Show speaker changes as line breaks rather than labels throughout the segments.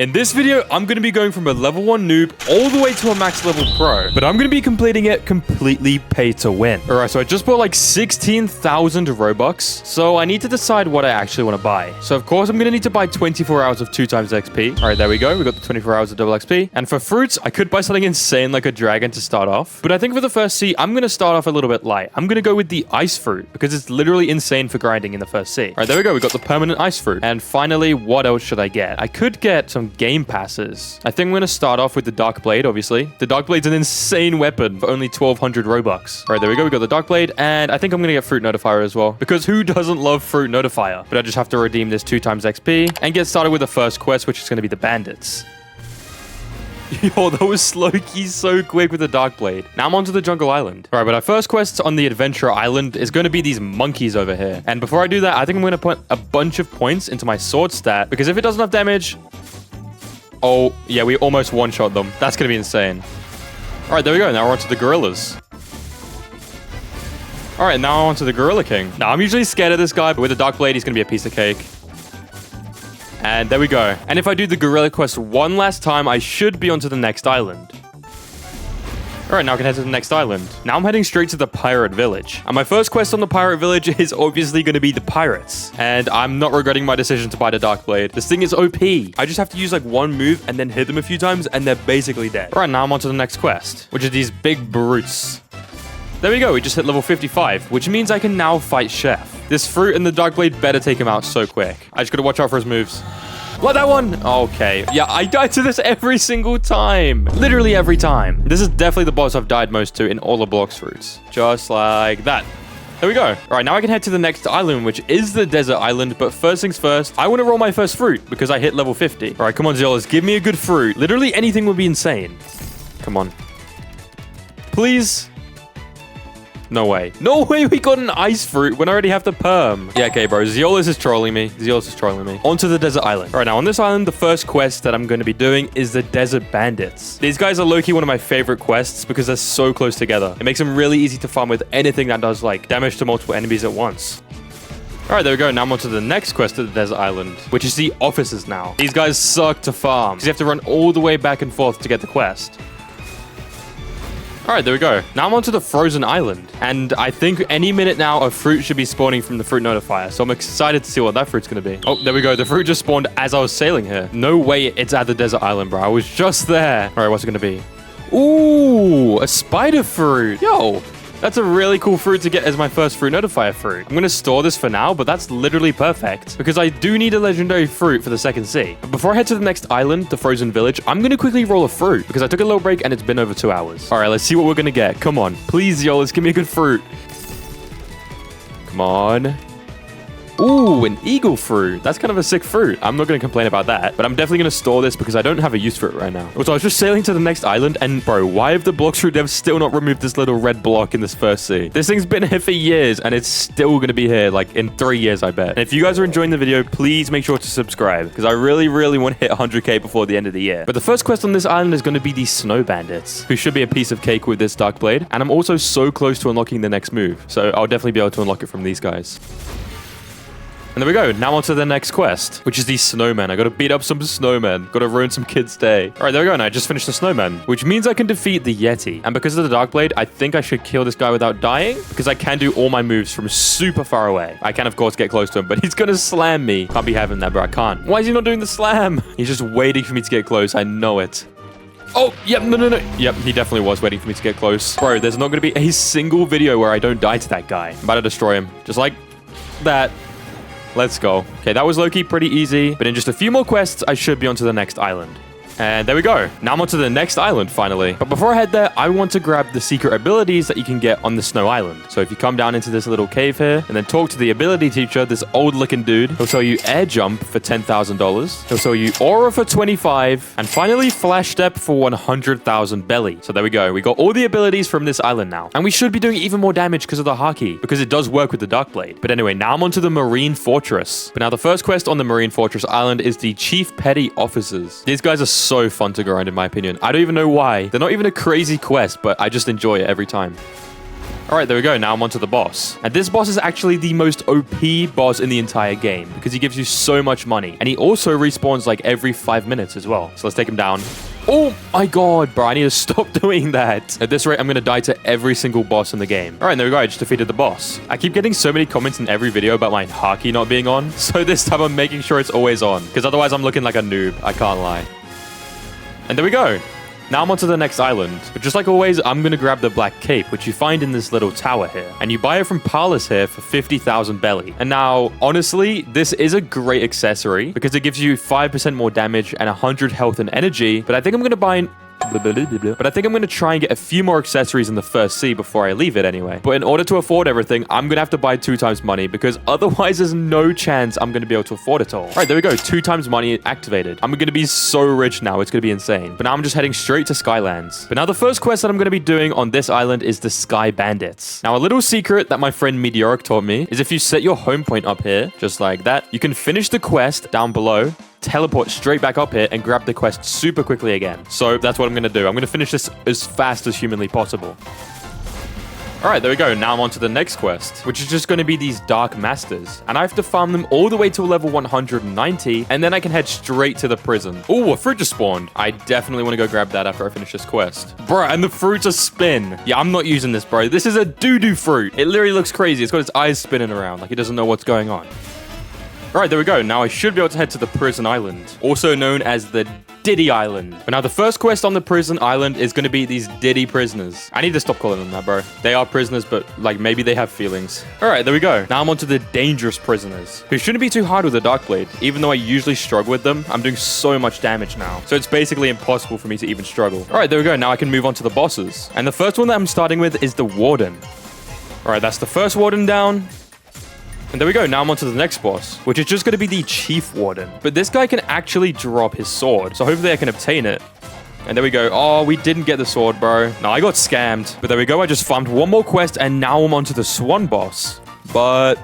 In this video, I'm going to be going from a level 1 noob all the way to a max level pro, but I'm going to be completing it completely pay to win. All right, so I just bought like 16,000 Robux, so I need to decide what I actually want to buy. So of course, I'm going to need to buy 24 hours of 2 times XP. All right, there we go. We got the 24 hours of double XP. And for fruits, I could buy something insane like a dragon to start off, but I think for the first sea, I'm going to start off a little bit light. I'm going to go with the ice fruit because it's literally insane for grinding in the first sea. All right, there we go. We got the permanent ice fruit. And finally, what else should I get? I could get some game passes. I think I'm going to start off with the dark blade, obviously. The dark blade's an insane weapon for only 1,200 Robux. All right, there we go. We got the dark blade, and I think I'm going to get fruit notifier as well, because who doesn't love fruit notifier? But I just have to redeem this 2 times XP and get started with the first quest, which is going to be the bandits. Yo, that was slow-key so quick with the Dark Blade. Now I'm onto the Jungle Island. All right, but our first quest on the Adventure Island is going to be these monkeys over here. And before I do that, I think I'm going to put a bunch of points into my sword stat, because if it does enough damage... Oh, yeah, we almost one-shot them. That's going to be insane. All right, there we go. Now we're onto the gorillas. All right, now I'm onto the Gorilla King. Now, I'm usually scared of this guy, but with the Dark Blade, he's going to be a piece of cake. And there we go. And if I do the gorilla quest one last time, I should be onto the next island. All right, now I can head to the next island. Now I'm heading straight to the pirate village. And my first quest on the pirate village is obviously going to be the pirates. And I'm not regretting my decision to buy the Dark Blade. This thing is OP. I just have to use like one move and then hit them a few times and they're basically dead. All right, now I'm onto the next quest, which is these big brutes. There we go, we just hit level 55, which means I can now fight Chef. This fruit and the Dark Blade better take him out so quick. I just gotta watch out for his moves. What, that one? Okay. Yeah, I die to this every single time. Literally every time. This is definitely the boss I've died most to in all the Blox fruits. Just like that. There we go. All right, now I can head to the next island, which is the desert island. But first things first, I want to roll my first fruit because I hit level 50. All right, come on, Ziolas, give me a good fruit. Literally anything would be insane. Come on. Please. No way. No way we got an ice fruit when I already have the perm. Yeah, okay, bro. Ziolas is trolling me. Ziolas is trolling me. Onto the desert island. All right, now on this island, the first quest that I'm going to be doing is the desert bandits. These guys are low-key one of my favorite quests because they're so close together. It makes them really easy to farm with anything that does like damage to multiple enemies at once. All right, there we go. Now I'm on to the next quest at the desert island, which is the officers now. These guys suck to farm because you have to run all the way back and forth to get the quest. All right, there we go. Now I'm onto the frozen island. And I think any minute now, a fruit should be spawning from the fruit notifier. So I'm excited to see what that fruit's going to be. Oh, there we go. The fruit just spawned as I was sailing here. No way it's at the desert island, bro. I was just there. All right, what's it going to be? Ooh, a spider fruit. Yo, that's a really cool fruit to get as my first fruit notifier fruit. I'm going to store this for now, but that's literally perfect because I do need a legendary fruit for the second sea. But before I head to the next island, the frozen village, I'm going to quickly roll a fruit because I took a little break and it's been over 2 hours. All right, let's see what we're going to get. Come on. Please, yo, let's give me a good fruit. Come on. Ooh, an eagle fruit. That's kind of a sick fruit. I'm not going to complain about that, but I'm definitely going to store this because I don't have a use for it right now. Also, I was just sailing to the next island and bro, why have the Blox fruit devs still not removed this little red block in this first sea? This thing's been here for years and it's still going to be here like in 3 years, I bet. And if you guys are enjoying the video, please make sure to subscribe because I really want to hit 100k before the end of the year. But the first quest on this island is going to be the snow bandits, who should be a piece of cake with this dark blade. And I'm also so close to unlocking the next move. So I'll definitely be able to unlock it from these guys. And there we go. Now on to the next quest, which is the snowman. I got to beat up some snowmen. Got to ruin some kids' day. All right, there we go. And I just finished the snowman, which means I can defeat the Yeti. And because of the Dark Blade, I think I should kill this guy without dying because I can do all my moves from super far away. I can, of course, get close to him, but he's going to slam me. Can't be having that, bro. I can't. Why is he not doing the slam? He's just waiting for me to get close. I know it. Oh, yep, no. Yep, he definitely was waiting for me to get close. Bro, there's not going to be a single video where I don't die to that guy. I'm about to destroy him. Just like that. Let's go. Okay, that was low-key pretty easy, but in just a few more quests, I should be onto the next island. And there we go. Now I'm onto the next island, finally. But before I head there, I want to grab the secret abilities that you can get on the snow island. So if you come down into this little cave here and then talk to the ability teacher, this old-looking dude, he'll sell you air jump for $10,000. He'll sell you aura for 25, and finally flash step for 100,000 belly. So there we go. We got all the abilities from this island now. And we should be doing even more damage because of the haki, because it does work with the Dark Blade. But anyway, now I'm onto the Marine Fortress. But now the first quest on the Marine Fortress Island is the Chief Petty Officers. These guys are so fun to grind in my opinion. I don't even know why. They're not even a crazy quest, but I just enjoy it every time. All right, there we go. Now I'm onto the boss. And this boss is actually the most OP boss in the entire game because he gives you so much money. And he also respawns like every 5 minutes as well. So let's take him down. Oh my god, bro. I need to stop doing that. At this rate, I'm going to die to every single boss in the game. All right, there we go. I just defeated the boss. I keep getting so many comments in every video about my hotkey not being on. So this time I'm making sure it's always on because otherwise I'm looking like a noob. I can't lie. And there we go. Now I'm onto the next island. But just like always, I'm going to grab the black cape, which you find in this little tower here. And you buy it from Parlous here for 50,000 belly. And now, honestly, this is a great accessory because it gives you 5% more damage and 100 health and energy. But I think I'm going to buy But I think I'm going to try and get a few more accessories in the first sea before I leave it anyway. But in order to afford everything, I'm going to have to buy 2 times money because otherwise there's no chance I'm going to be able to afford it all. All right, there we go. 2 times money activated. I'm going to be so rich now. It's going to be insane. But now I'm just heading straight to Skylands. But now the first quest that I'm going to be doing on this island is the Sky Bandits. Now, a little secret that my friend Meteoric taught me is if you set your home point up here, just like that, you can finish the quest down below, teleport straight back up here and grab the quest super quickly again. So that's what I'm going to do. I'm going to finish this as fast as humanly possible. All right, there we go. Now I'm on to the next quest, which is just going to be these Dark Masters. And I have to farm them all the way to level 190, and then I can head straight to the prison. Oh, a fruit just spawned. I definitely want to go grab that after I finish this quest. Bro, and the fruit's a spin. Yeah, I'm not using this, bro. This is a doo-doo fruit. It literally looks crazy. It's got its eyes spinning around like it doesn't know what's going on. All right, there we go. Now I should be able to head to the prison island, also known as the Diddy Island. But now the first quest on the prison island is going to be these Diddy prisoners. I need to stop calling them that, bro. They are prisoners, but like maybe they have feelings. All right, there we go. Now I'm on to the dangerous prisoners, who shouldn't be too hard with the Dark Blade. Even though I usually struggle with them, I'm doing so much damage now. So it's basically impossible for me to even struggle. All right, there we go. Now I can move on to the bosses. And the first one that I'm starting with is the Warden. All right, that's the first Warden down. And there we go. Now I'm on to the next boss, which is just going to be the Chief Warden. But this guy can actually drop his sword. So hopefully I can obtain it. And there we go. Oh, we didn't get the sword, bro. No, I got scammed. But there we go. I just farmed one more quest and now I'm on to the Swan boss. But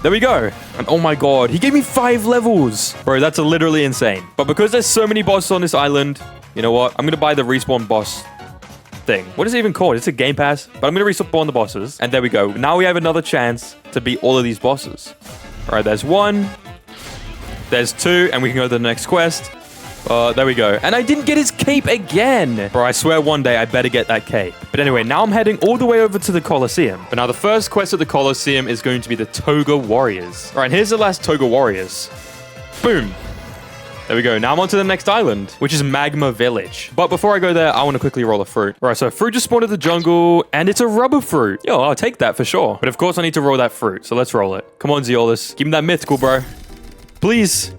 there we go. And oh my god, he gave me 5 levels. Bro, that's literally insane. But because there's so many bosses on this island, you know what? I'm going to buy the respawn boss thing. What is it even called? It's a game pass, but I'm going to respawn the bosses. And there we go. Now we have another chance to beat all of these bosses. All right, there's 1. There's 2, and we can go to the next quest. There we go. And I didn't get his cape again. Bro, I swear one day I better get that cape. But anyway, now I'm heading all the way over to the Colosseum. But now the first quest at the Colosseum is going to be the Toga Warriors. All right, here's the last Toga Warriors. Boom. There we go. Now I'm on to the next island, which is Magma Village. But before I go there, I want to quickly roll a fruit. All right, so a fruit just spawned in the jungle, and it's a rubber fruit. Yo, I'll take that for sure. But of course, I need to roll that fruit, so let's roll it. Come on, Zeolus. Give me that mythical, bro. Please.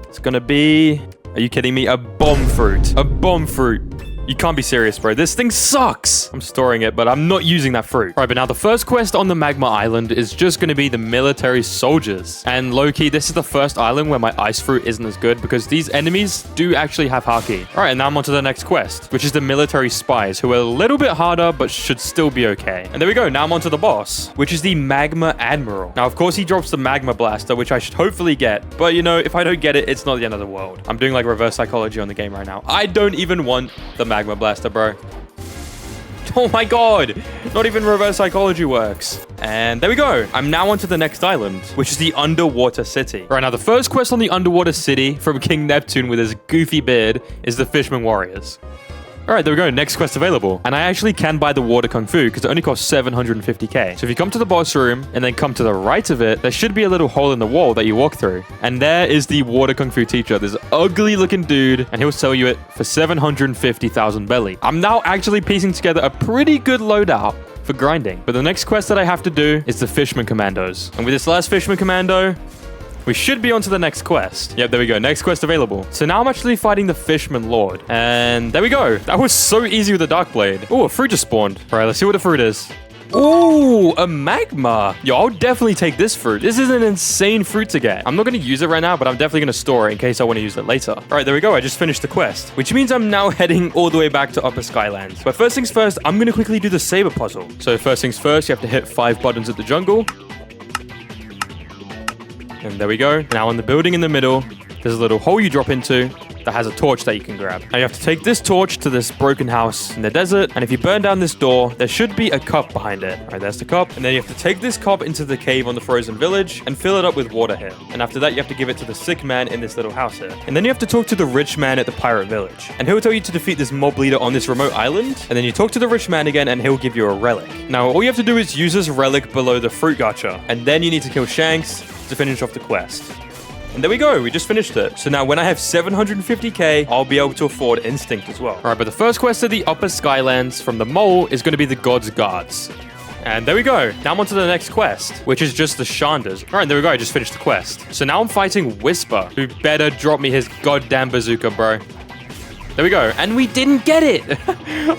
It's gonna be... Are you kidding me? A bomb fruit. A bomb fruit. You can't be serious, bro. This thing sucks. I'm storing it, but I'm not using that fruit. All right, but now the first quest on the Magma Island is just going to be the military soldiers. And low-key, this is the first island where my ice fruit isn't as good because these enemies do actually have haki. All right, and now I'm on to the next quest, which is the military spies, who are a little bit harder, but should still be okay. And there we go. Now I'm on to the boss, which is the Magma Admiral. Now, of course, he drops the Magma Blaster, which I should hopefully get. But, you know, if I don't get it, it's not the end of the world. I'm doing like reverse psychology on the game right now. I don't even want the Magma Blaster, bro. Oh my god, not even reverse psychology works. And there we go. I'm now on to the next island, which is the Underwater City. Right, now the first quest on the Underwater City from King Neptune with his goofy beard is the Fishman Warriors. All right, there we go. Next quest available. And I actually can buy the Water Kung Fu because it only costs 750k. So if you come to the boss room and then come to the right of it, there should be a little hole in the wall that you walk through. And there is the Water Kung Fu teacher, this ugly looking dude, and he'll sell you it for 750,000 belly. I'm now actually piecing together a pretty good loadout for grinding. But the next quest that I have to do is the Fishman Commandos. And with this last Fishman Commando, we should be on to the next quest. Yep, there we go. Next quest available. So now I'm actually fighting the Fishman Lord. And there we go. That was so easy with the Dark Blade. Oh, a fruit just spawned. All right, let's see what the fruit is. Ooh, a magma. Yo, I'll definitely take this fruit. This is an insane fruit to get. I'm not going to use it right now, but I'm definitely going to store it in case I want to use it later. All right, there we go. I just finished the quest, which means I'm now heading all the way back to Upper Skylands. But first things first, I'm going to quickly do the saber puzzle. So first things first, you have to hit 5 buttons at the jungle. And there we go. Now in the building in the middle, there's a little hole you drop into. that has a torch that you can grab. Now you have to take this torch to this broken house in the desert, and if you burn down this door, there should be a cup behind it. All right, there's the cup. And then you have to take this cup into the cave on the frozen village and fill it up with water here. And after that, you have to give it to the sick man in this little house here. And then you have to talk to the rich man at the pirate village. And he'll tell you to defeat this mob leader on this remote island. And then you talk to the rich man again and he'll give you a relic. Now, all you have to do is use this relic below the fruit gacha. And then you need to kill Shanks to finish off the quest. And there we go, we just finished it. So now when I have 750k, I'll be able to afford Instinct as well. All right, but the first quest of the Upper Skylands from the mole is going to be the God's Guards. And there we go. Now I'm on to the next quest, which is just the Shanders. All right, there we go. I just finished the quest. So now I'm fighting Whisper, who better drop me his goddamn bazooka, bro. There we go. And we didn't get it.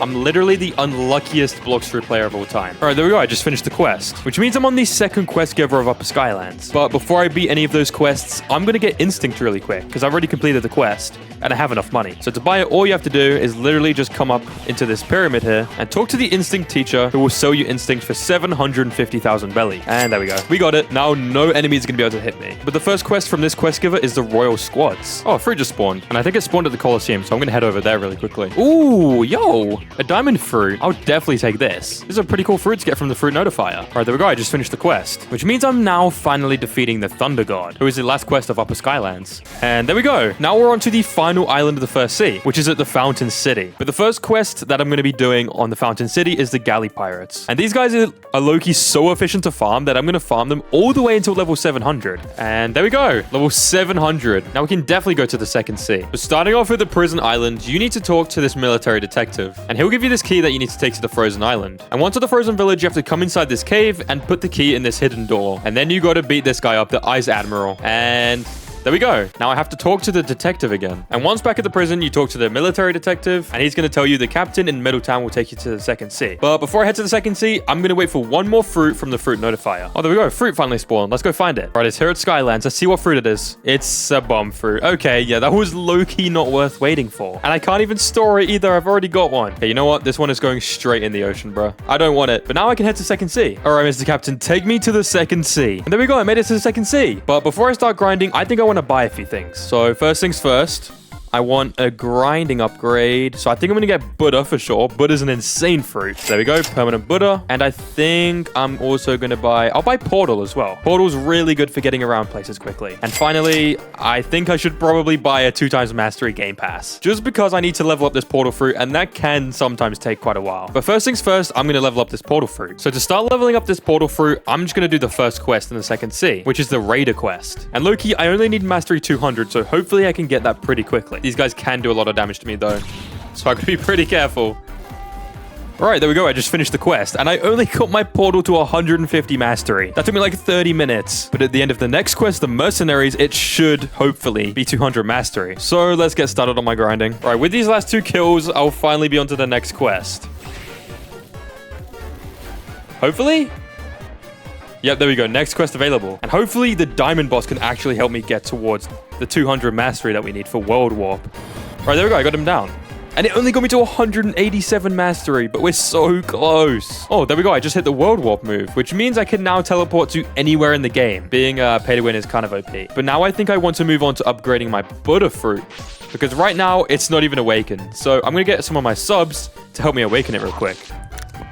I'm literally the unluckiest Blox fruit player of all time. All right, there we go. I just finished the quest, which means I'm on the second quest giver of Upper Skylands. But before I beat any of those quests, I'm going to get Instinct really quick because I've already completed the quest and I have enough money. So to buy it, all you have to do is literally just come up into this pyramid here and talk to the Instinct teacher who will sell you Instinct for 750,000 belly. And there we go. We got it. Now no enemy is going to be able to hit me. But the first quest from this quest giver is the Royal Squads. Oh, a fruit just spawned. And I think it spawned at the Colosseum, so I'm going to head over there really quickly. Ooh, yo, a diamond fruit. I'll definitely take this. This is a pretty cool fruit to get from the fruit notifier. All right, there we go. I just finished the quest, which means I'm now finally defeating the Thunder God, who is the last quest of Upper Skylands. And there we go. Now we're on to the final island of the first sea, which is at the Fountain City. But the first quest that I'm going to be doing on the Fountain City is the Galley Pirates. And these guys are low-key so efficient to farm that I'm going to farm them all the way until level 700. And there we go. Level 700. Now we can definitely go to the second sea. But starting off with the prison island, you need to talk to this military detective. And he'll give you this key that you need to take to the frozen island. And once at the frozen village, you have to come inside this cave and put the key in this hidden door. And then you got to beat this guy up, the Ice Admiral. And there we go. Now I have to talk to the detective again. And once back at the prison, you talk to the military detective, and he's going to tell you the captain in Middletown will take you to the second sea. But before I head to the second sea, I'm going to wait for one more fruit from the fruit notifier. Oh, there we go. Fruit finally spawned. Let's go find it. All right, it's here at Skylands. Let's see what fruit it is. It's a bomb fruit. Okay, yeah, that was low-key not worth waiting for. And I can't even store it either. I've already got one. Okay, you know what? This one is going straight in the ocean, bro. I don't want it. But now I can head to second sea. All right, Mr. Captain, take me to the second sea. And there we go. I made it to the second sea. But before I start grinding, I think I want to buy a few things. So first things first, I want a grinding upgrade. So I think I'm going to get Buddha for sure. Buddha's an insane fruit. There we go. Permanent Buddha. And I think I'm also going to I'll buy Portal as well. Portal's really good for getting around places quickly. And finally, I think I should probably buy a 2x Mastery Game Pass. Just because I need to level up this Portal fruit. And that can sometimes take quite a while. But first things first, I'm going to level up this Portal fruit. So to start leveling up this Portal fruit, I'm just going to do the first quest in the second sea, which is the Raider quest. And low-key, I only need Mastery 200. So hopefully I can get that pretty quickly. These guys can do a lot of damage to me though, so I gotta be pretty careful. All right, there we go. I just finished the quest, and I only got my portal to 150 mastery. That took me like 30 minutes. But at the end of the next quest, the Mercenaries, it should hopefully be 200 mastery. So let's get started on my grinding. All right, with these last 2 kills, I'll finally be onto the next quest. Hopefully? Yep, there we go. Next quest available. And hopefully the diamond boss can actually help me get towards the 200 mastery that we need for World Warp. All right, there we go. I got him down. And it only got me to 187 mastery, but we're so close. Oh, there we go. I just hit the World Warp move, which means I can now teleport to anywhere in the game. Being pay to win is kind of OP. But now I think I want to move on to upgrading my Buddha fruit, because right now it's not even awakened. So I'm going to get some of my subs to help me awaken it real quick.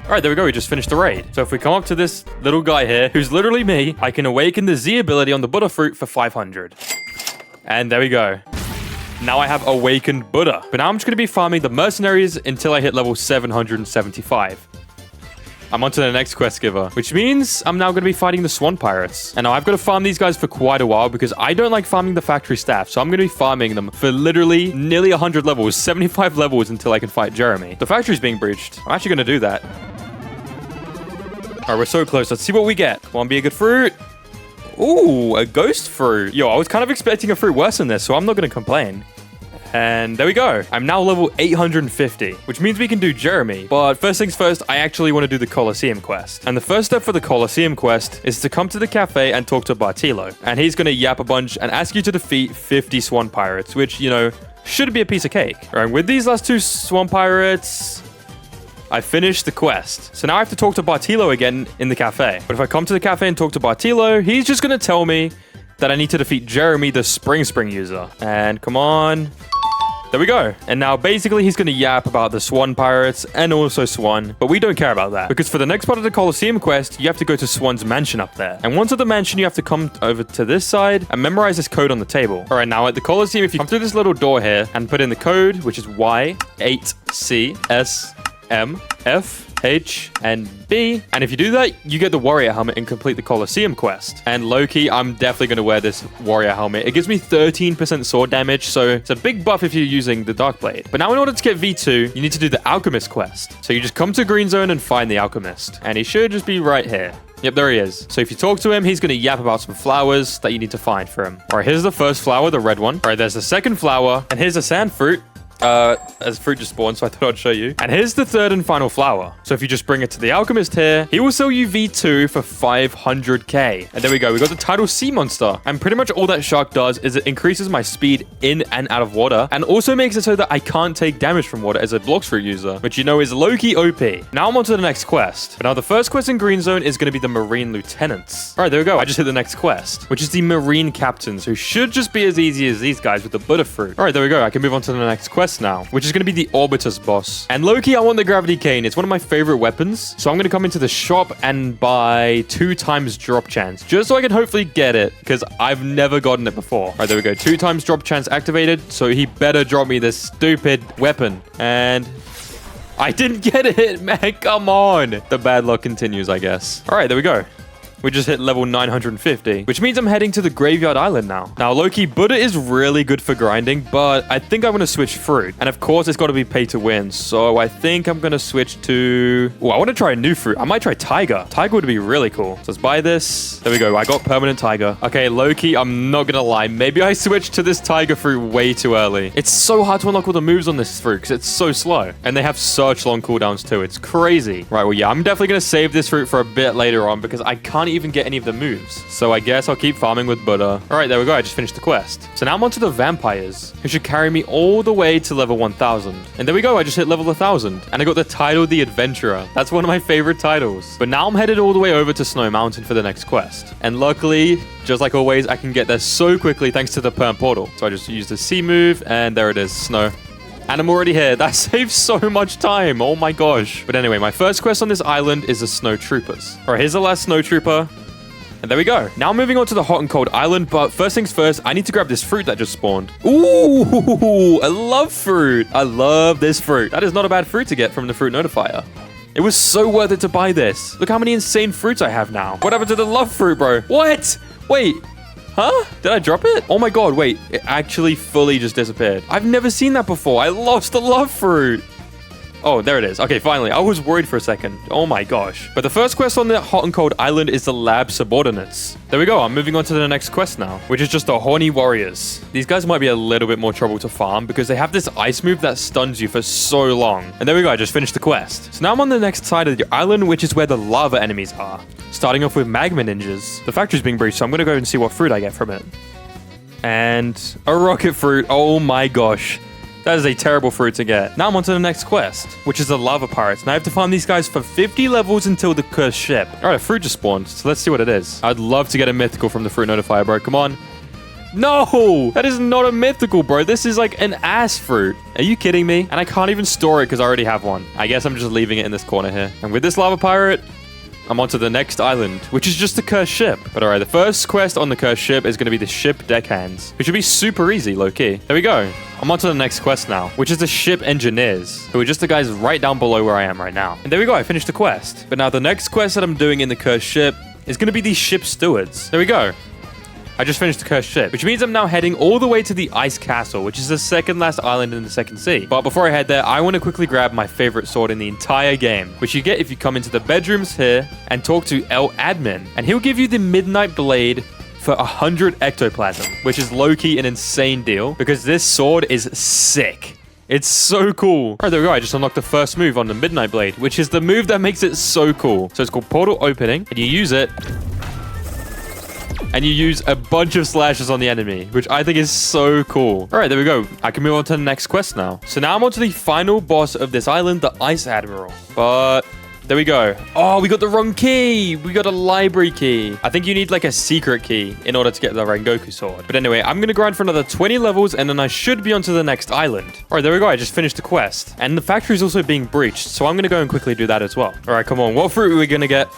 All right, there we go. We just finished the raid. So if we come up to this little guy here, who's literally me, I can awaken the Z ability on the Buddha fruit for 500. And there we go. Now I have awakened Buddha. But now I'm just going to be farming the Mercenaries until I hit level 775. I'm on to the next quest giver, which means I'm now going to be fighting the Swan Pirates. And now I've got to farm these guys for quite a while because I don't like farming the factory staff. So I'm going to be farming them for literally nearly 100 levels, 75 levels until I can fight Jeremy. The factory's being breached. I'm actually going to do that. All right, we're so close. Let's see what we get. Come on, be a good fruit. Ooh, a ghost fruit. Yo, I was kind of expecting a fruit worse than this, so I'm not going to complain. And there we go. I'm now level 850, which means we can do Jeremy. But first things first, I actually want to do the Colosseum quest. And the first step for the Colosseum quest is to come to the cafe and talk to Bartilo. And he's going to yap a bunch and ask you to defeat 50 Swan Pirates, which, you know, should be a piece of cake. All right, with these last 2 Swan Pirates, I finished the quest. So now I have to talk to Bartilo again in the cafe. But if I come to the cafe and talk to Bartilo, he's just going to tell me that I need to defeat Jeremy, the Spring user. And come on. There we go. And now basically he's going to yap about the Swan Pirates and also Swan. But we don't care about that. Because for the next part of the Colosseum quest, you have to go to Swan's mansion up there. And once at the mansion, you have to come over to this side and memorize this code on the table. All right, now at the Colosseum, if you come through this little door here and put in the code, which is Y8CSMF, and B. And if you do that, you get the warrior helmet and complete the Colosseum quest. And low-key, I'm definitely going to wear this warrior helmet. It gives me 13% sword damage, so it's a big buff if you're using the Dark Blade. But now in order to get V2, you need to do the Alchemist quest. So you just come to Green Zone and find the Alchemist. And he should just be right here. Yep, there he is. So if you talk to him, he's going to yap about some flowers that you need to find for him. All right, here's the first flower, the red one. All right, there's the second flower. And here's a sand fruit. As fruit just spawned, so I thought I'd show you. And here's the third and final flower. So if you just bring it to the Alchemist here, he will sell you V2 for 500k. And there we go. We got the tidal sea monster. And pretty much all that shark does is it increases my speed in and out of water, and also makes it so that I can't take damage from water as a Blox fruit user, which you know is low-key OP. Now I'm on to the next quest. But now the first quest in Green Zone is going to be the Marine Lieutenants. All right, there we go. I just hit the next quest, which is the Marine Captains, who should just be as easy as these guys with the Butter fruit. All right, there we go. I can move on to the next quest now, which is going to be the Orbitus boss. And low-key, I want the Gravity Cane. It's one of my favorite weapons. So I'm going to come into the shop and buy 2 times drop chance, just so I can hopefully get it, because I've never gotten it before. All right, there we go. 2 times drop chance activated. So he better drop me this stupid weapon. And I didn't get it, man. Come on. The bad luck continues, I guess. All right, there we go. We just hit level 950, which means I'm heading to the Graveyard Island now. Now, low-key, Buddha is really good for grinding, but I think I'm going to switch fruit. And of course, it's got to be pay to win. So I think I'm going to switch to... Oh, I want to try a new fruit. I might try Tiger. Tiger would be really cool. So let's buy this. There we go. I got permanent Tiger. Okay, low-key, I'm not going to lie. Maybe I switched to this Tiger fruit way too early. It's so hard to unlock all the moves on this fruit because it's so slow. And they have such long cooldowns too. It's crazy. Right, well, yeah, I'm definitely going to save this fruit for a bit later on because I can't even get any of the moves. So I guess I'll keep farming with Buddha. All right, there we go. I just finished the quest. So now I'm on to the vampires, who should carry me all the way to level 1000. And there we go. I just hit level 1000. And I got the title, The Adventurer. That's one of my favorite titles. But now I'm headed all the way over to Snow Mountain for the next quest. And luckily, just like always, I can get there so quickly thanks to the Perm Portal. So I just used the C move, and there it is, snow. And I'm already here. That saves so much time. Oh my gosh. But anyway, my first quest on this island is the Snow Troopers. All right, here's the last Snow Trooper. And there we go. Now I'm moving on to the hot and cold island, but first things first, I need to grab this fruit that just spawned. Ooh, I love fruit. I love this fruit. That is not a bad fruit to get from the fruit notifier. It was so worth it to buy this. Look how many insane fruits I have now. What happened to the love fruit, bro? What? Wait. Huh? Did I drop it? Oh my god, wait. It actually fully just disappeared. I've never seen that before. I lost the love fruit. Oh, there it is. Okay, finally. I was worried for a second. Oh my gosh. But the first quest on the hot and cold island is the lab subordinates. There we go. I'm moving on to the next quest now, which is just the horny warriors. These guys might be a little bit more trouble to farm because they have this ice move that stuns you for so long. And there we go. I just finished the quest. So now I'm on the next side of the island, which is where the lava enemies are. Starting off with magma ninjas. The factory's being breached, so I'm going to go and see what fruit I get from it. And a rocket fruit. Oh my gosh. That is a terrible fruit to get. Now I'm on to the next quest, which is the lava pirates. And I have to farm these guys for 50 levels until the cursed ship. All right, a fruit just spawned, so let's see what it is. I'd love to get a mythical from the fruit notifier, bro. Come on. No, that is not a mythical, bro. This is like an ass fruit. Are you kidding me? And I can't even store it because I already have one. I guess I'm just leaving it in this corner here. And with this lava pirate, I'm on to the next island, which is just the cursed ship. But all right, the first quest on the cursed ship is going to be the ship deckhands, which should be super easy, low-key. There we go. I'm on to the next quest now, which is the ship engineers, who are just the guys right down below where I am right now. And there we go. I finished the quest. But now the next quest that I'm doing in the cursed ship is going to be these ship stewards. There we go. I just finished the cursed ship, which means I'm now heading all the way to the Ice Castle, which is the second last island in the second sea. But before I head there, I want to quickly grab my favorite sword in the entire game, which you get if you come into the bedrooms here and talk to El Admin. And he'll give you the Midnight Blade for 100 ectoplasm, which is low-key an insane deal because this sword is sick. It's so cool. All right, there we go. I just unlocked the first move on the Midnight Blade, which is the move that makes it so cool. So it's called Portal Opening, and you use it, and you use a bunch of slashes on the enemy, which I think is so cool. All right, there we go. I can move on to the next quest now. So now I'm on to the final boss of this island, the Ice Admiral. But There we go. Oh, we got the wrong key. We got a library key. I think you need like a secret key in order to get the Rengoku sword. But anyway, I'm going to grind for another 20 levels and then I should be onto the next island. All right, there we go. I just finished the quest. And the factory is also being breached. So I'm going to go and quickly do that as well. All right, come on. What fruit are we going to get?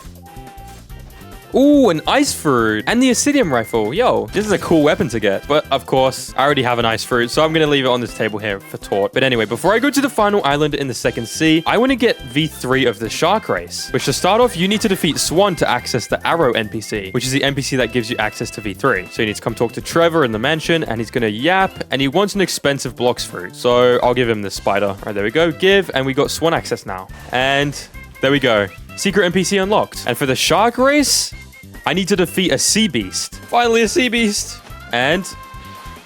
Ooh, an ice fruit and the Acidium rifle. Yo, this is a cool weapon to get. But of course, I already have an ice fruit, so I'm going to leave it on this table here for taught. But anyway, before I go to the final island in the second sea, I want to get V3 of the shark race, which to start off, you need to defeat Swan to access the Arrow NPC, which is the NPC that gives you access to V3. So you need to come talk to Trevor in the mansion and he's going to yap and he wants an expensive Blox fruit. So I'll give him the spider. All right, there we go. Give, and we got Swan access now. And there we go. Secret NPC unlocked. And for the shark race, I need to defeat a sea beast. Finally, a sea beast. And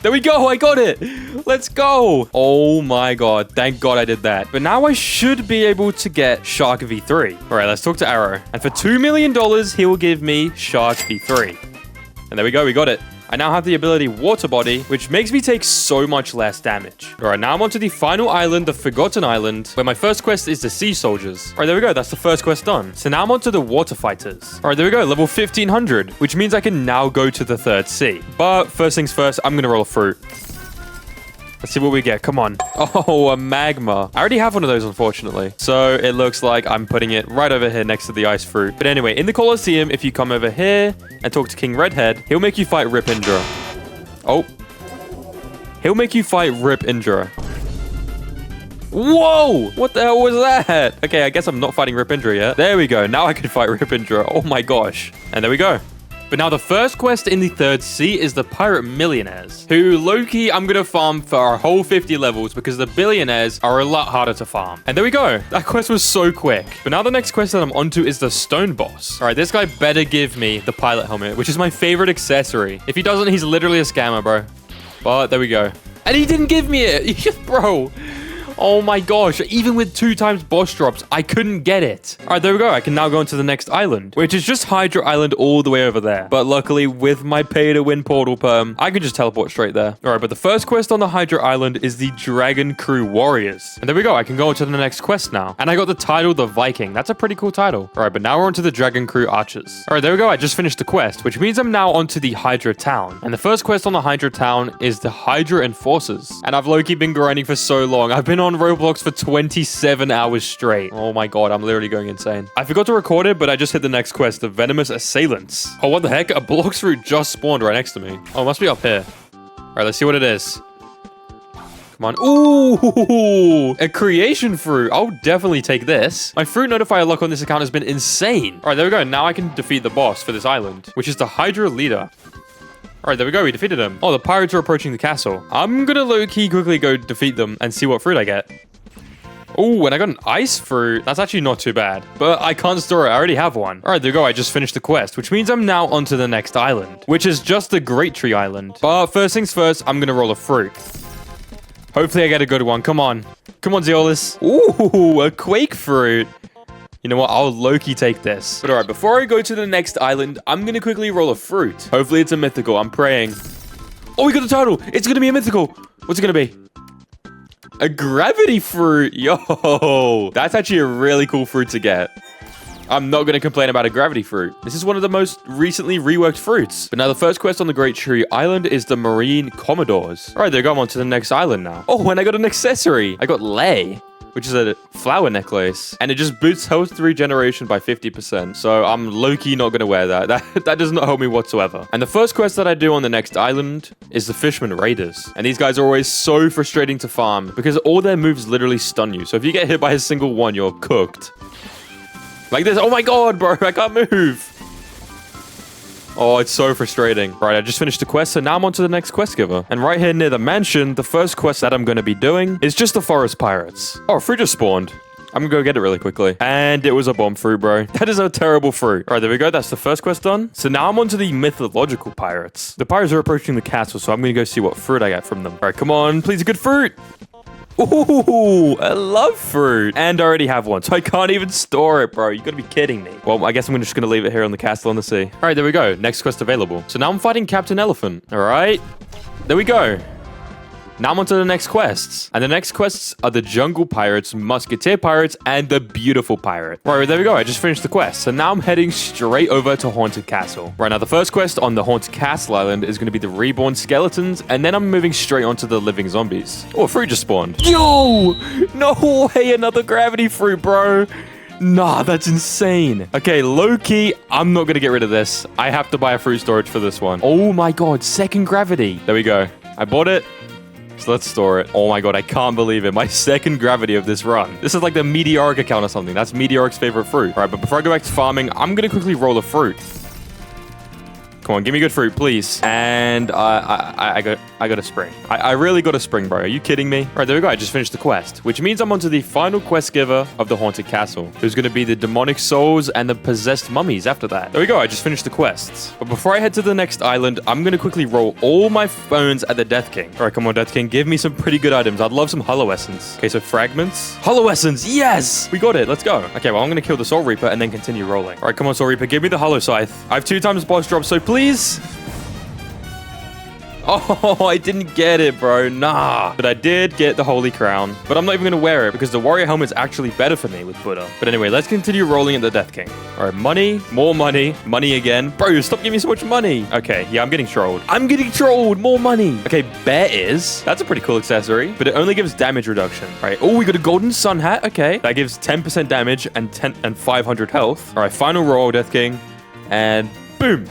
there we go. I got it. Let's go. Oh my god. Thank god I did that. But now I should be able to get Shark V3. All right, let's talk to Arrow. And for $2 million, he will give me Shark V3. And there we go. We got it. I now have the ability Water Body, which makes me take so much less damage. All right, now I'm onto the final island, the Forgotten Island, where my first quest is the Sea Soldiers. All right, there we go. That's the first quest done. So now I'm onto the Water Fighters. All right, there we go. Level 1500, which means I can now go to the third sea. But first things first, I'm going to roll a fruit. Let's see what we get. Come on. Oh, a magma. I already have one of those, unfortunately. So it looks like I'm putting it right over here next to the ice fruit. But anyway, in the Colosseum, if you come over here and talk to King Redhead, he'll make you fight Rip Indra. Oh. He'll make you fight Rip Indra. Whoa! What the hell was that? Okay, I guess I'm not fighting Rip Indra yet. There we go. Now I can fight Rip Indra. Oh my gosh. And there we go. But now the first quest in the third sea is the Pirate Millionaires, who low-key I'm going to farm for our whole 50 levels because the Billionaires are a lot harder to farm. And there we go. That quest was so quick. But now the next quest that I'm onto is the Stone Boss. All right, this guy better give me the pilot helmet, which is my favorite accessory. If he doesn't, he's literally a scammer, bro. But there we go. And he didn't give me it. Bro. Oh my gosh, even with 2 times boss drops, I couldn't get it. All right, there we go. I can now go into the next island, which is just Hydra Island all the way over there. But luckily, with my pay-to-win portal perm, I can just teleport straight there. All right, but the first quest on the Hydra Island is the Dragon Crew Warriors. And there we go. I can go into the next quest now. And I got the title, The Viking. That's a pretty cool title. All right, but now we're onto the Dragon Crew Archers. All right, there we go. I just finished the quest, which means I'm now onto the Hydra Town. And the first quest on the Hydra Town is the Hydra Enforcers. And I've low-key been grinding for so long. I've been on Roblox for 27 hours straight. Oh my god, I'm literally going insane. I forgot to record it, but I just hit the next quest, the Venomous Assailants. Oh, what the heck? A Blox fruit just spawned right next to me. Oh, it must be up here. All right, let's see what it is. Come on. Ooh, a creation fruit. I'll definitely take this. My fruit notifier luck on this account has been insane. All right, there we go. Now I can defeat the boss for this island, which is the Hydra leader. All right, there we go. We defeated him. Oh, the pirates are approaching the castle. I'm gonna low-key quickly go defeat them and see what fruit I get. Oh, and I got an ice fruit. That's actually not too bad. But I can't store it. I already have one. All right, there we go. I just finished the quest, which means I'm now onto the next island, which is just the Great Tree Island. But first things first, I'm gonna roll a fruit. Hopefully I get a good one. Come on. Come on, Zeolus. Ooh, a Quake fruit. You know what? I'll low-key take this. But all right, before I go to the next island, I'm going to quickly roll a fruit. Hopefully it's a mythical. I'm praying. Oh, we got the title. It's going to be a mythical. What's it going to be? A gravity fruit. Yo, that's actually a really cool fruit to get. I'm not going to complain about a gravity fruit. This is one of the most recently reworked fruits. But now the first quest on the Great Tree Island is the Marine Commodores. All right, there we go. I'm on to the next island now. Oh, and I got an accessory. I got Lay, which is a flower necklace, and it just boosts health regeneration by 50%. So I'm low-key not going to wear that. That does not help me whatsoever. And the first quest that I do on the next island is the Fishman Raiders. And these guys are always so frustrating to farm because all their moves literally stun you. So if you get hit by a single one, you're cooked. Like this. Oh my god, bro. I can't move. Oh, it's so frustrating. Right, I just finished the quest, so now I'm on to the next quest giver. And right here near the mansion, the first quest that I'm going to be doing is just the Forest Pirates. Oh, fruit just spawned. I'm going to go get it really quickly. And it was a bomb fruit, bro. That is a terrible fruit. All right, there we go. That's the first quest done. So now I'm on to the mythological pirates. The pirates are approaching the castle, so I'm going to go see what fruit I get from them. All right, come on. Please, a good fruit. Ooh, I love fruit. And I already have one, so I can't even store it, bro. You gotta be kidding me. Well, I guess I'm just gonna leave it here on the castle on the sea. All right, there we go. Next quest available. So now I'm fighting Captain Elephant. All right, there we go. Now I'm on to the next quests. And the next quests are the Jungle Pirates, Musketeer Pirates, and the Beautiful Pirate. Right, there we go. I just finished the quest. So now I'm heading straight over to Haunted Castle. Right, now the first quest on the Haunted Castle Island is going to be the Reborn Skeletons, and then I'm moving straight onto the Living Zombies. Oh, a fruit just spawned. Yo! No way, another gravity fruit, bro. Nah, that's insane. Okay, low-key, I'm not going to get rid of this. I have to buy a fruit storage for this one. Oh my god, second gravity. There we go. I bought it. So let's store it. Oh my god, I can't believe it. My second gravity of this run. This is like the Meteoric account or something. That's Meteoric's favorite fruit. All right, but before I go back to farming, I'm going to quickly roll a fruit. Come on, give me good fruit, please. And I got a spring. I really got a spring, bro. Are you kidding me? All right, there we go. I just finished the quest, which means I'm onto the final quest giver of the Haunted Castle, who's going to be the demonic souls and the possessed mummies after that. There we go. I just finished the quests. But before I head to the next island, I'm going to quickly roll all my bones at the Death King. All right, come on, Death King. Give me some pretty good items. I'd love some Hollow Essence. Okay, so fragments. Hollow Essence. Yes! We got it. Let's go. Okay, well, I'm going to kill the Soul Reaper and then continue rolling. All right, come on, Soul Reaper. Give me the Hollow Scythe. I have 2 times boss drop, so please. Oh, I didn't get it, bro. Nah. But I did get the Holy Crown. But I'm not even going to wear it because the Warrior Helmet's actually better for me with Buddha. But anyway, let's continue rolling at the Death King. All right, money, more money, money again. Bro, stop giving me so much money. Okay, yeah, I'm getting trolled. I'm getting trolled. More money. Okay, Bear Ears. That's a pretty cool accessory, but it only gives damage reduction. All right. Oh, we got a Golden Sun Hat. Okay. That gives 10% damage and 500 health. All right, final roll, Death King. And boom.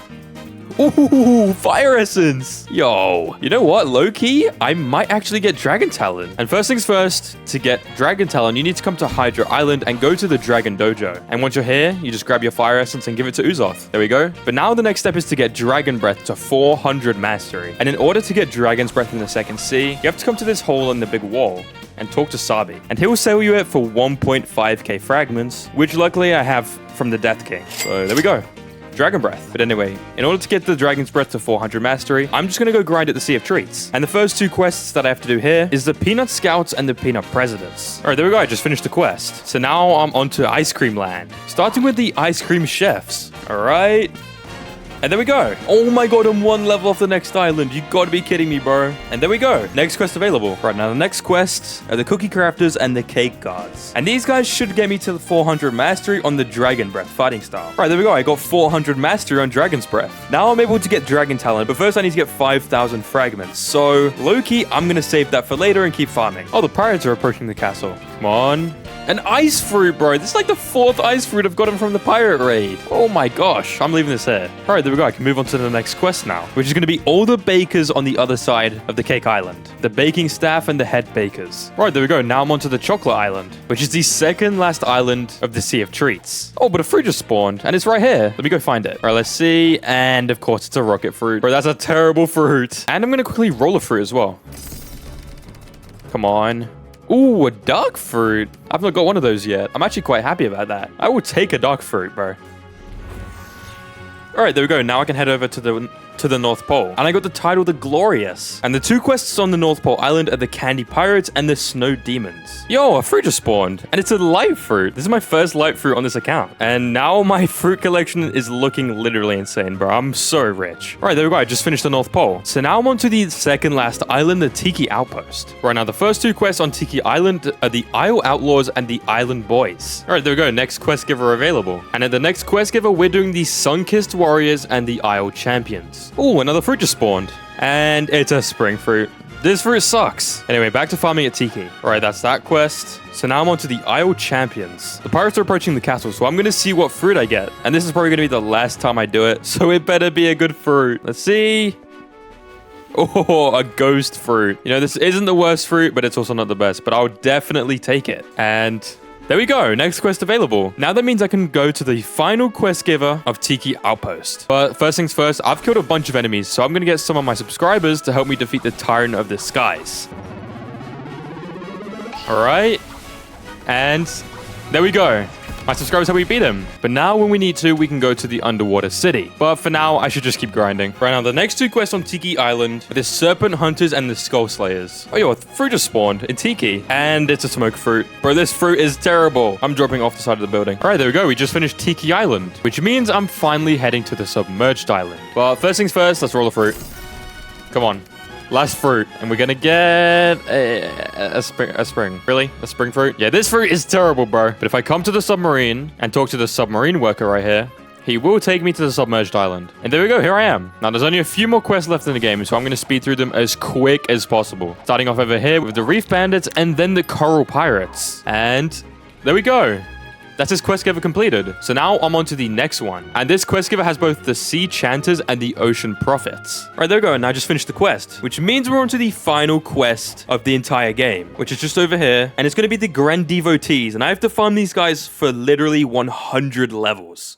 Ooh, Fire Essence. Yo. You know what? Low-key, I might actually get Dragon Talon. And first things first, to get Dragon Talon, you need to come to Hydra Island and go to the Dragon Dojo. And once you're here, you just grab your Fire Essence and give it to Uzoth. There we go. But now the next step is to get Dragon Breath to 400 Mastery. And in order to get Dragon's Breath in the Second Sea, you have to come to this hole in the big wall and talk to Sabi. And he will sell you it for 1.5k fragments, which luckily I have from the Death King. So there we go. Dragon Breath. But anyway, in order to get the Dragon's Breath to 400 Mastery, I'm just going to go grind at the Sea of Treats. And the first 2 quests that I have to do here is the Peanut Scouts and the Peanut Presidents. All right, there we go. I just finished the quest. So now I'm on to Ice Cream Land, starting with the Ice Cream Chefs. All right. And there we go. Oh my god, I'm 1 level off the next island. You gotta be kidding me, bro. And there we go. Next quest available. Right, now the next quest are the Cookie Crafters and the Cake Guards. And these guys should get me to the 400 Mastery on the Dragon Breath fighting style. Right, there we go. I got 400 Mastery on Dragon's Breath. Now I'm able to get Dragon Talon, but first I need to get 5,000 fragments. So, low-key, I'm gonna save that for later and keep farming. Oh, the pirates are approaching the castle. Come on. An ice fruit, bro. This is like the 4th ice fruit I've gotten from the pirate raid. Oh my gosh. I'm leaving this here. All right, there we go. I can move on to the next quest now, which is going to be all the bakers on the other side of the Cake Island. The baking staff and the head bakers. All right, there we go. Now I'm onto the Chocolate Island, which is the second last island of the Sea of Treats. Oh, but a fruit just spawned, and it's right here. Let me go find it. All right, let's see. And of course, it's a rocket fruit. Bro, that's a terrible fruit. And I'm going to quickly roll a fruit as well. Come on. Ooh, a dark fruit. I've not got one of those yet. I'm actually quite happy about that. I will take a dark fruit, bro. All right, there we go. Now I can head over to the North Pole. And I got the title The Glorious. And the 2 quests on the North Pole Island are the Candy Pirates and the Snow Demons. Yo, a fruit just spawned. And it's a light fruit. This is my first light fruit on this account. And now my fruit collection is looking literally insane, bro. I'm so rich. All right, there we go. I just finished the North Pole. So now I'm on to the second last island, the Tiki Outpost. Right now, the first 2 quests on Tiki Island are the Isle Outlaws and the Island Boys. All right, there we go. Next quest giver available. And at the next quest giver, we're doing the Sun-Kissed Warriors and the Isle Champions. Oh, another fruit just spawned. And it's a spring fruit. This fruit sucks. Anyway, back to farming at Tiki. All right, that's that quest. So now I'm on to the Isle Champions. The pirates are approaching the castle, so I'm going to see what fruit I get. And this is probably going to be the last time I do it, so it better be a good fruit. Let's see. Oh, a ghost fruit. You know, this isn't the worst fruit, but it's also not the best. But I'll definitely take it. And there we go. Next quest available. Now that means I can go to the final quest giver of Tiki Outpost. But first things first, I've killed a bunch of enemies, so I'm going to get some of my subscribers to help me defeat the Tyrant of the Skies. All right. And there we go. My subscribers help me beat him. But now when we need to, we can go to the underwater city. But for now, I should just keep grinding. Right now, the next 2 quests on Tiki Island are the Serpent Hunters and the Skull Slayers. Oh, yo, a fruit just spawned in Tiki. And it's a smoke fruit. Bro, this fruit is terrible. I'm dropping off the side of the building. All right, there we go. We just finished Tiki Island, which means I'm finally heading to the submerged island. But first things first, let's roll a fruit. Come on. Last fruit. And we're going to get a spring. Really? A spring fruit? Yeah, this fruit is terrible, bro. But if I come to the submarine and talk to the submarine worker right here, he will take me to the submerged island. And there we go, here I am. Now, there's only a few more quests left in the game, so I'm going to speed through them as quick as possible. Starting off over here with the Reef Bandits and then the Coral Pirates. And there we go. That's his quest giver completed. So now I'm on to the next one. And this quest giver has both the Sea Chanters and the Ocean Prophets. All right, there we go. And I just finished the quest, which means we're on to the final quest of the entire game, which is just over here. And it's going to be the Grand Devotees. And I have to farm these guys for literally 100 levels.